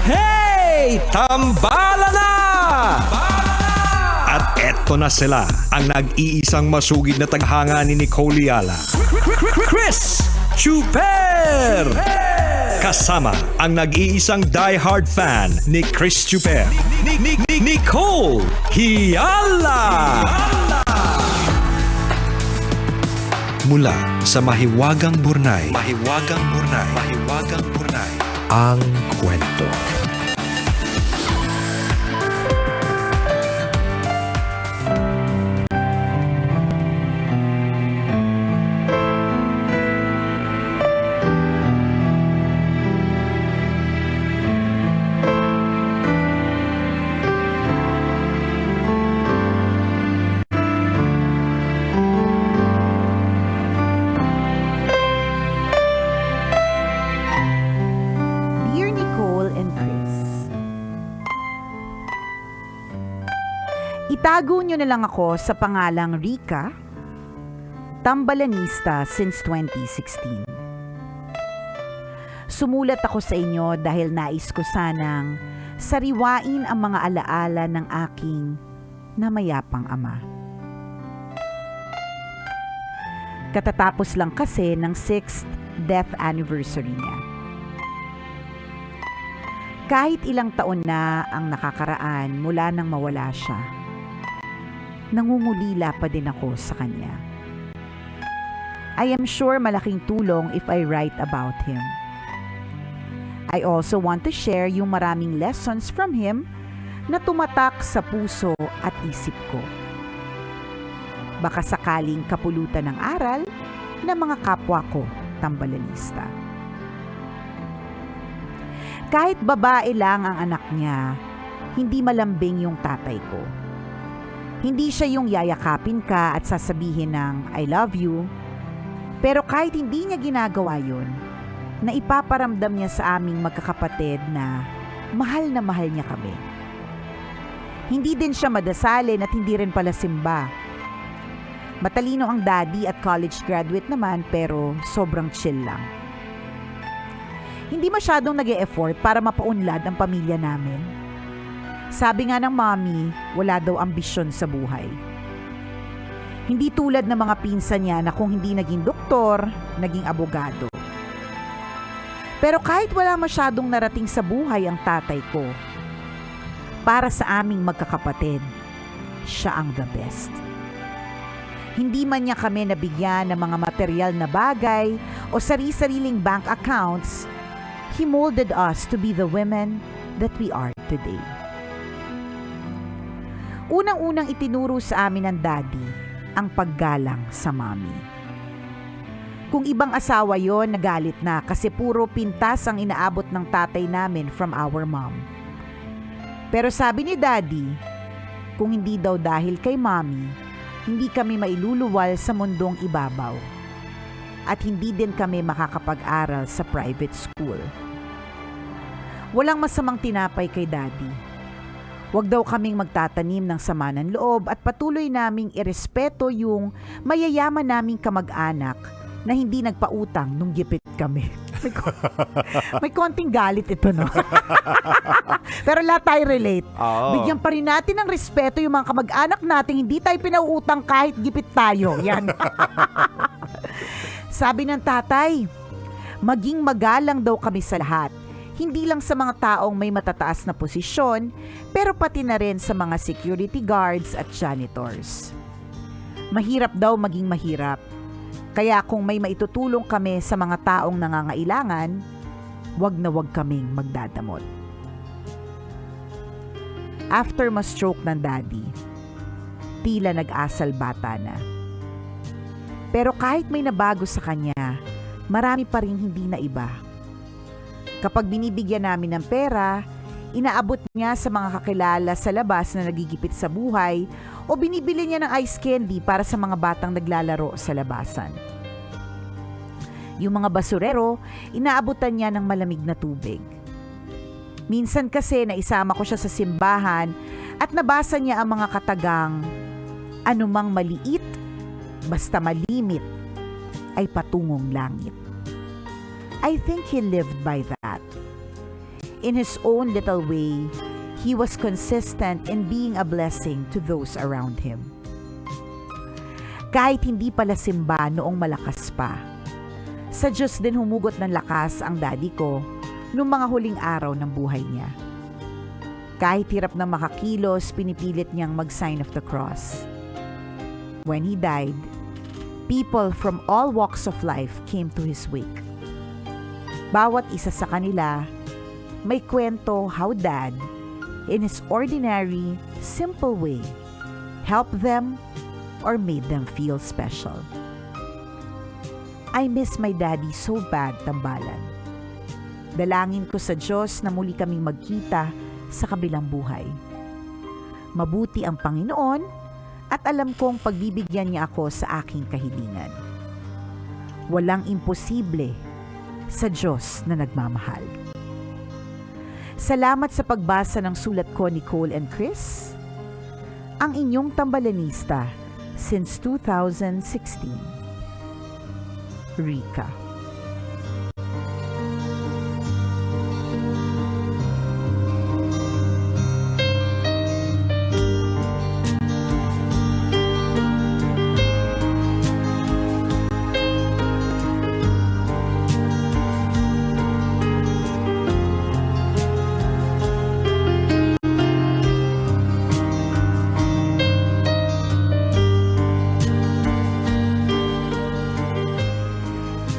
Hey! Tambala na! At eto na sila, ang nag-iisang masugid na taghanga ni Nicole Yala. Chris Chuper! Kasama ang nag-iisang die-hard fan ni Chris Chuper, Nicole Yala! Mula sa Mahiwagang Burnay, ang kwento. Itago nyo na lang ako sa pangalang Rica, tambalanista since 2016. Sumulat ako sa inyo dahil nais ko sanang sariwain ang mga alaala ng aking namayapang ama. Katatapos lang kasi ng 6th death anniversary niya. Kahit ilang taon na ang nakakaraan mula nang mawala siya, nangungulila pa din ako sa kanya. I am sure malaking tulong if I write about him. I also want to share yung maraming lessons from him na tumatak sa puso at isip ko. Baka sakaling kapulutan ng aral ng mga kapwa ko tambalanista. Kahit babae lang ang anak niya, hindi malambing yung tatay ko. Hindi siya yung yayakapin ka at sasabihin ng I love you. Pero kahit hindi niya ginagawa yun, na ipaparamdam niya sa aming magkakapatid na mahal niya kami. Hindi din siya madasalin at hindi rin pala simba. Matalino ang daddy at college graduate naman pero sobrang chill lang. Hindi masyadong nag-e-effort para mapaunlad ang pamilya namin. Sabi nga ng mommy, wala daw ambisyon sa buhay. Hindi tulad ng mga pinsan niya na kung hindi naging doktor, naging abogado. Pero kahit wala masyadong narating sa buhay ang tatay ko, para sa aming magkakapatid, siya ang the best. Hindi man niya kami nabigyan ng mga material na bagay o sari-sariling bank accounts, he molded us to be the women that we are today. Unang-unang itinuro sa amin ng daddy ang paggalang sa mommy. Kung ibang asawa yon, nagalit na kasi puro pintas ang inaabot ng tatay namin from our mom. Pero sabi ni daddy, kung hindi daw dahil kay mommy, hindi kami mailuluwal sa mundong ibabaw. At hindi din kami makakapag-aral sa private school. Walang masamang tinapay kay daddy. Huwag daw kaming magtatanim ng sama ng loob at patuloy naming irespeto yung mayayaman naming kamag-anak na hindi nagpautang nung gipit kami. May konting galit ito, no? Pero lahat tayo relate. Oh. Bigyan pa rin natin ng respeto yung mga kamag-anak natin, hindi tayo pinauutang kahit gipit tayo. Yan. Sabi ng tatay, maging magalang daw kami sa lahat. Hindi lang sa mga taong may matataas na posisyon, pero pati na rin sa mga security guards at janitors. Mahirap daw maging mahirap. Kaya kung may maitutulong kami sa mga taong nangangailangan, wag na wag kaming magdadamot. After ma-stroke ng daddy, tila nag-asal bata na. Pero kahit may nabago sa kanya, marami pa rin hindi na iba. Kapag binibigyan namin ng pera, inaabot niya sa mga kakilala sa labas na nagigipit sa buhay o binibili niya ng ice candy para sa mga batang naglalaro sa labasan. Yung mga basurero, inaabutan niya ng malamig na tubig. Minsan kasi naisama ko siya sa simbahan at nabasa niya ang mga katagang anumang maliit, basta malimit, ay patungong langit. I think he lived by that. in his own little way, he was consistent in being a blessing to those around him. Kahit hindi pala simba noong malakas pa, sa Diyos din humugot ng lakas ang daddy ko noong mga huling araw ng buhay niya. Kahit hirap na makakilos, pinipilit niyang mag-sign of the cross. When he died, people from all walks of life came to his wake. Bawat isa sa kanila, may kwento how Dad, in his ordinary, simple way, helped them or made them feel special. I miss my daddy so bad, Tambalan. Dalangin ko sa Diyos na muli kaming magkita sa kabilang buhay. Mabuti ang Panginoon at alam kong pagbibigyan niya ako sa aking kahilingan. Walang imposible sa Diyos na nagmamahal. Salamat sa pagbasa ng sulat ko, Nicole and Chris, ang inyong tambalanista since 2016. Rika.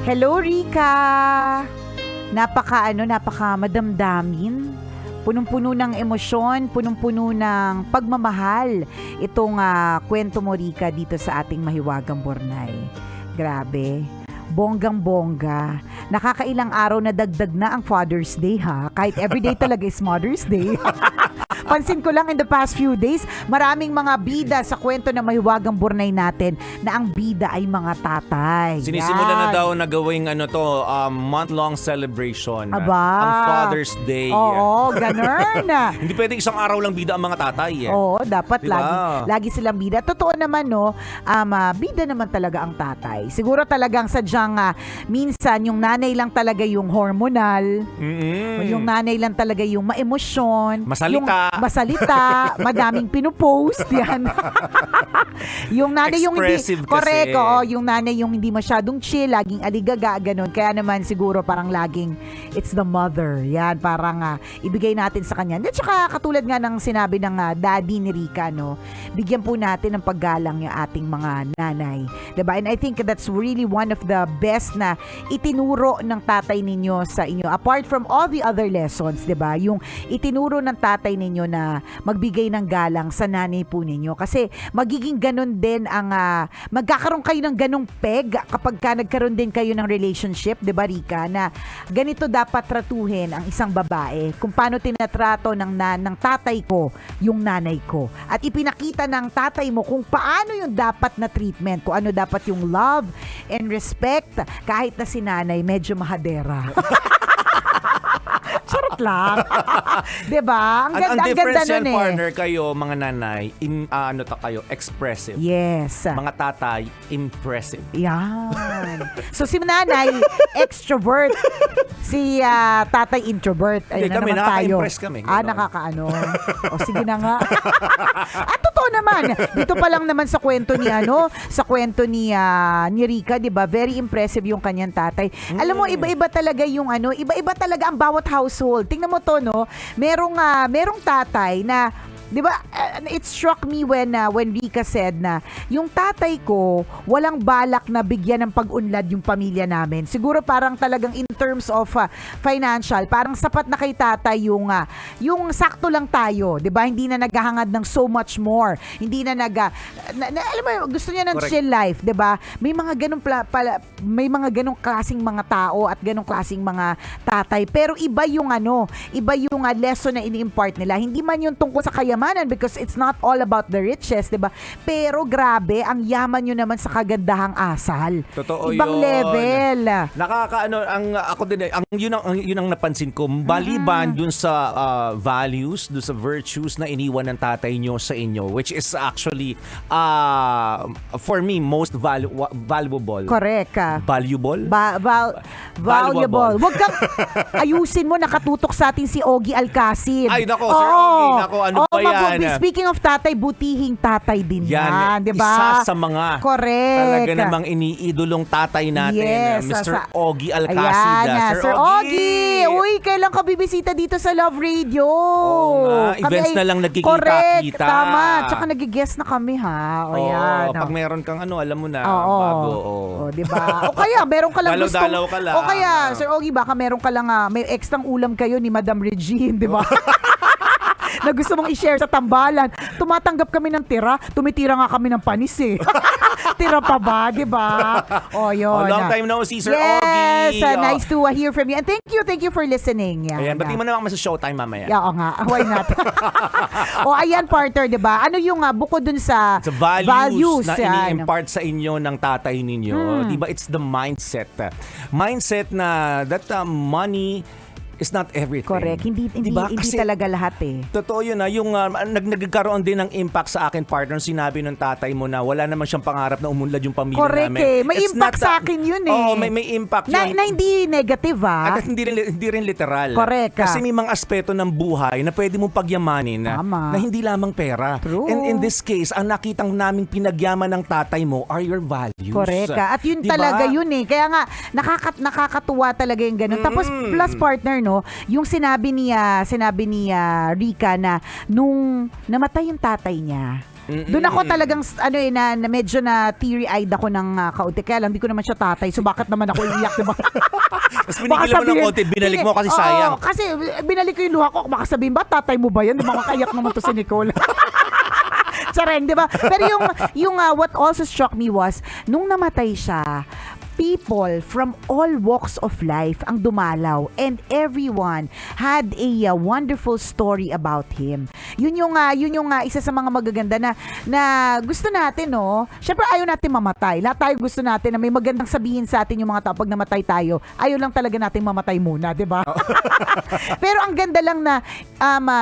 Hello, Rika! Napaka madamdamin. Punong-puno ng emosyon, punong-puno ng pagmamahal. Itong kwento mo, Rika, dito sa ating Mahiwagang Bornay. Grabe. Bonggang-bongga. Nakakailang araw na dagdag na ang Father's Day, ha? Kahit everyday talaga is Mother's Day. Pansin ko lang in the past few days, maraming mga bida sa kwento na Mahiwagang Bornay natin na ang bida ay mga tatay. Sinisimulan na daw na gawing month-long celebration. Aba. Ang Father's Day. Oo, ganun. Hindi pwede isang araw lang bida ang mga tatay. Oo, dapat Diba? lagi silang bida. Totoo naman, no, bida naman talaga ang tatay. Siguro talagang sadyang minsan yung nanay lang talaga yung hormonal, yung nanay lang talaga yung maemosyon, masalita, madaming pinupost, yan. Yung nanay yung hindi, Expressive correct, kasi. oo, yung nanay yung hindi masyadong chill, laging aligaga, ganun. Kaya naman siguro parang laging, it's the mother, yan, parang ibigay natin sa kanya. At saka katulad nga ng sinabi ng daddy ni Rika, no, bigyan po natin ng paggalang yung ating mga nanay. Diba? And I think that's really one of the best na itinuro ng tatay ninyo sa inyo. Apart from all the other lessons, diba? Yung itinuro ng tatay ninyo na magbigay ng galang sa nanay po ninyo. Kasi magiging ganun din ang, magkakaroon kayo ng ganung peg kapag ka nagkaroon din kayo ng relationship, diba Rika? Na ganito dapat tratuhin ang isang babae. Kung paano tinatrato ng tatay ko yung nanay ko. At ipinakita ng tatay mo kung paano yung dapat na treatment, kung ano dapat yung love and respect, kahit na si nanay medyo mahadera. Charot lang. Diba? Ang ganda, ang difference nun yan, partner, kayo, mga nanay, expressive. Yes. Mga tatay, impressive. Yan. So si nanay, extrovert. Si tatay, introvert. Ayun na Kami, naman tayo. nakaka-impress kami. Nakakaano. O sige na nga. Totoo naman. Dito pa lang naman sa kwento ni ni Rika, 'di ba? Very impressive yung kanyang tatay. Alam mo, iba-iba talaga yung iba-iba talaga ang bawat household. Tingnan mo to, no? Merong tatay na, di ba, it struck me when Rika said na yung tatay ko walang balak na bigyan ng pag-unlad yung pamilya namin. Siguro parang talagang in terms of financial, parang sapat na kay tatay yung sakto lang tayo, di ba? Hindi na naghahangad ng so much more. Hindi na alam mo, gusto niya ng Correct. chill life, di ba? May mga ganong may mga ganong klaseng mga tao at ganong klaseng mga tatay. Pero iba yung lesson na ini-impart nila. Hindi man yung tungkol sa kayamanan because it's not all about the riches, di ba? Pero grabe, ang yaman nyo naman sa kagandahang asal. Totoo Ibang yun. level. Nakakaano, ako din yun ang napansin ko. Baliban dun sa values, dun sa virtues na iniwan ng tatay nyo sa inyo, which is actually for me most valuable. Correct. Valuable? Valuable. Huwag kang ayusin mo, nakatutok sa atin si Ogie Alcacid. Ay, nako, Sir Ogie, nako, ano ba yan? Speaking of tatay, butihing tatay din yan, di ba? Isa sa mga Correct. talaga namang iniidolong tatay natin, Yes, Mr. Ogie Alcacid. Ayan, Sir Ogie! Uy, kailan ka bibisita dito sa Love Radio? Oo nga, events na lang nagkikita-kita. Correct, tama. Tsaka nag-guest na kami, ha? O yan. Pag meron kang alam mo na, Oo. bago. O, di ba? O kaya, meron ka lang gustong... Dalaw-dalaw ka lang. O kaya, Sir Ogie, baka meron ka lang, may extrang ulam kayo ni Madam Regine, di ba? Na gusto mong i-share sa tambalan. Tumatanggap kami ng tira. Tumitira nga kami ng panis eh. Tira pa ba, di ba? O, yun. Long time no see, Sir Yes, Ogie. nice to hear from you. And thank you for listening. Yan, Ayan, batiin mo naman sa showtime mamaya. Oo nga, why not? O ayan, partner, di ba? Ano yung bukod dun sa values na yan. ini-impart sa inyo ng tatay ninyo, di ba? It's the mindset. Mindset na that money is not everything. Correct. Hindi Diba? Kasi talaga lahat eh. totoo yun yung nagkaroon din ng impact sa akin, partner. Sinabi ng tatay mo na wala naman siyang pangarap na umunlad yung pamilya Correct namin. eh. May It's impact sa akin yun eh. Oo, may impact yun. Na hindi negative At hindi rin literal. Correct. Kasi may mga aspeto ng buhay na pwede mong pagyamanin Tama. na hindi lamang pera. True. And in this case, ang nakitang naming pinagyaman ng tatay mo are your values. Correct. At yun Diba? talaga yun eh. Kaya nga, nakakatuwa talaga yung ganun. Tapos plus partner, no, yung sinabi ni Rica na nung namatay yung tatay niya, doon ako talagang na medyo na teary-eyed ako ng kaunti. Kaya lang, hindi ko naman siya tatay. So bakit naman ako iiyak, diba? Tapos binigilan mo ng konti, binalik mo kasi sayang. Kasi binalik ko yung luha ko. Baka sabihin ba, tatay mo ba yan? Di ba makaiyak naman to si Nicole? Sareng, di ba? Pero yung what also struck me was, nung namatay siya, people from all walks of life ang dumalaw and everyone had a wonderful story about him. Yun yung isa sa mga magaganda na gusto natin, no? Syempre ayaw natin mamatay. Lahat tayo gusto natin na may magandang sabihin sa atin yung mga tao pag namatay tayo. Ayaw lang talaga natin mamatay muna, 'di ba? Pero ang ganda lang na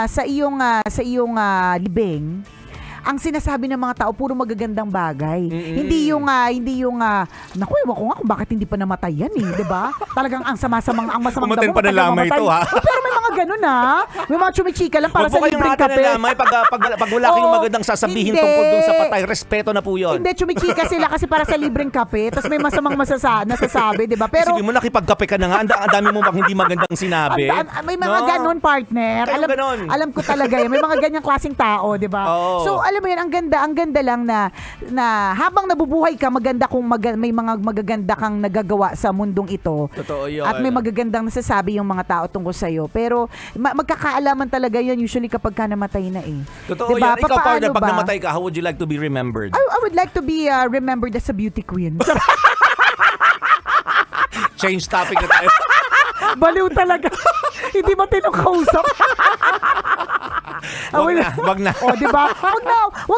sa iyong libing, ang sinasabi ng mga tao puro magagandang bagay. Hindi yung naku, ewan ko nga kung bakit hindi pa namatay yan eh, 'di ba? Talagang ang masamang Kumatin pa nalamay ito, ha? Pero may mga ganun may mga chumichika lang para Huwag sa po kayong libreng natin kape. nalamay pag wala kayong magandang sasabihin Hindi. tungkol dun sa patay. Respeto na po yun. Hindi, chumichika sila kasi para sa libreng kape, tapos may masamang nasasabi, 'di ba? Pero Isipin mo, nakipagkape ka na nga, ang dami mo bang hindi magandang sinabi. may mga ganun, partner. Alam ko talaga yan. May mga ganyang klaseng tao, 'di ba? Oo. So, alam mo yan, ang ganda lang na habang nabubuhay ka, maganda kung may mga magaganda kang nagagawa sa mundong ito. Totoo yun. At may magagandang nasasabi yung mga tao tungkol sa'yo. Pero magkakaalaman talaga yun usually kapag ka namatay na eh. Totoo diba? yan. Ikaw, partner, pag ba? namatay ka, how would you like to be remembered? I would like to be remembered as a beauty queen. Change topic na tayo. Baliw talaga. Hindi mo tinakausap. Wag na. O, di ba? Wag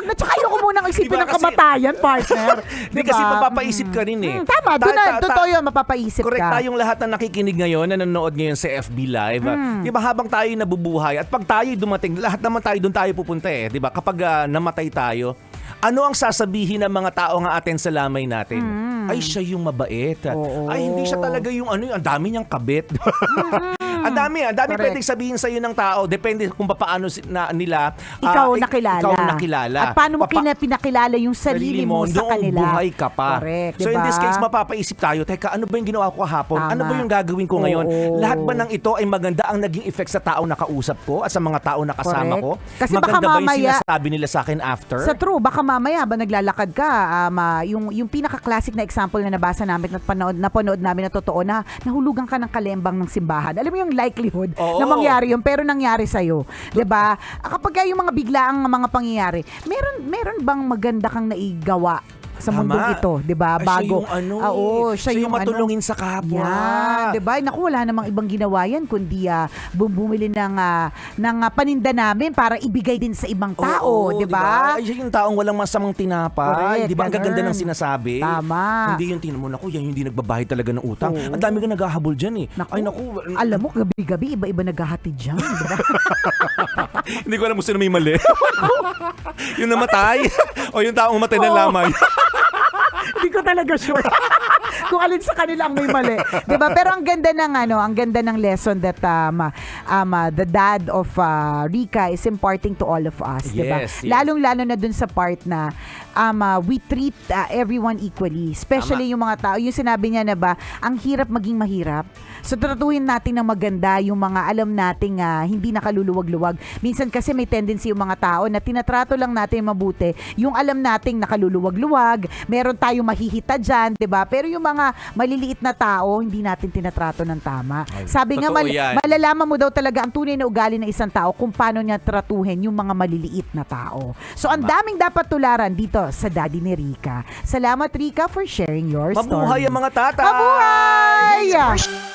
na. Tsaka ayoko munang isipin Diba, ng kamatayan, partner. Hindi kasi mapapaisip ka rin eh. Tama, totoo yun, mapapaisip Correct, ka. tayong lahat na nakikinig ngayon, na nanonood ngayon sa FB Live. Di ba, habang tayo nabubuhay at pag tayo dumating, lahat naman tayo doon tayo pupunta eh. Di ba, kapag namatay tayo, ano ang sasabihin ng mga tao nga atin sa lamay natin? Ay, siya yung mabait. Oo. Ay, hindi siya talaga yung ang dami niyang kabit. Ang dami pwedeng sabihin sa iyo ng tao. Depende kung paano nila Ikaw nakilala. Ikaw nakilala. At paano mo pinakilala yung sarili mo sa noong kanila. buhay ka pa. Correct, So in diba? this case, mapapaisip tayo, teka, ano ba yung ginawa ko kahapon? Tama. Ano ba yung gagawin ko ngayon? Oo. Lahat ba ng ito ay maganda ang naging effect sa tao na kausap ko at sa mga tao na kasama Correct. ko? Kasi maganda baka ba yung mamaya- sinasabi nila sa akin after? Sa true, baka mamaya ba naglalakad ka, yung pinaka-classic na example na nabasa namin at napanood namin na totoo na nahulugan ka ng kalembang ng simbahan. Alam mo yung likelihood Oo. na mangyari yun, pero nangyari sa'yo. 'Di ba? Kapag yung mga biglaang mga pangyayari, meron bang maganda kang naigawa sa mundong ito, 'di ba? Bago. Siya yung matulungin sa kapwa. Yan, 'di ba? Naku, wala namang ibang ginawa yan kundi bumili ng paninda namin para ibigay din sa ibang tao, 'di ba? Ay, siya yung taong walang masamang tinapay. Correct, 'Di ba? Ang gaganda ng ganun. sinasabi. Tama. Hindi yung tingnan mo, naku, yan yung hindi nagbabayad talaga ng utang. Oo. Ang dami ka naghahabol dyan eh. Naku, Ay, naku. alam mo, gabi-gabi, iba-iba naghahatid dyan, di ba? Hindi ko alam kung sino may mali. Yung namatay o yung taong matay na lamay. Hindi ko talaga sure kung alin sa kanila ang may mali. 'Di ba? Pero ang ganda ng lesson that the dad of Rika is imparting to all of us, 'di ba? Yes, yes. Lalong-lalo na dun sa part na we treat everyone equally, especially yung mga tao. Yung sinabi niya na ba, ang hirap maging mahirap. So tratuhin natin ng maganda yung mga alam nating hindi nakaluluwag-luwag. Minsan kasi may tendency yung mga tao na tinatrato lang natin mabuti yung alam nating nakaluluwag-luwag. Meron tayong mahihita dyan, 'di ba? Pero yung mga maliliit na tao, hindi natin tinatrato ng tama. Sabi nga, totoo yan. malalaman mo daw talaga ang tunay na ugali ng isang tao kung paano niya tratuhin yung mga maliliit na tao. So ang daming dapat tularan dito sa Daddy ni Rika. Salamat, Rika, for sharing your story. Mabuhay ang mga tatay! Mabuhay!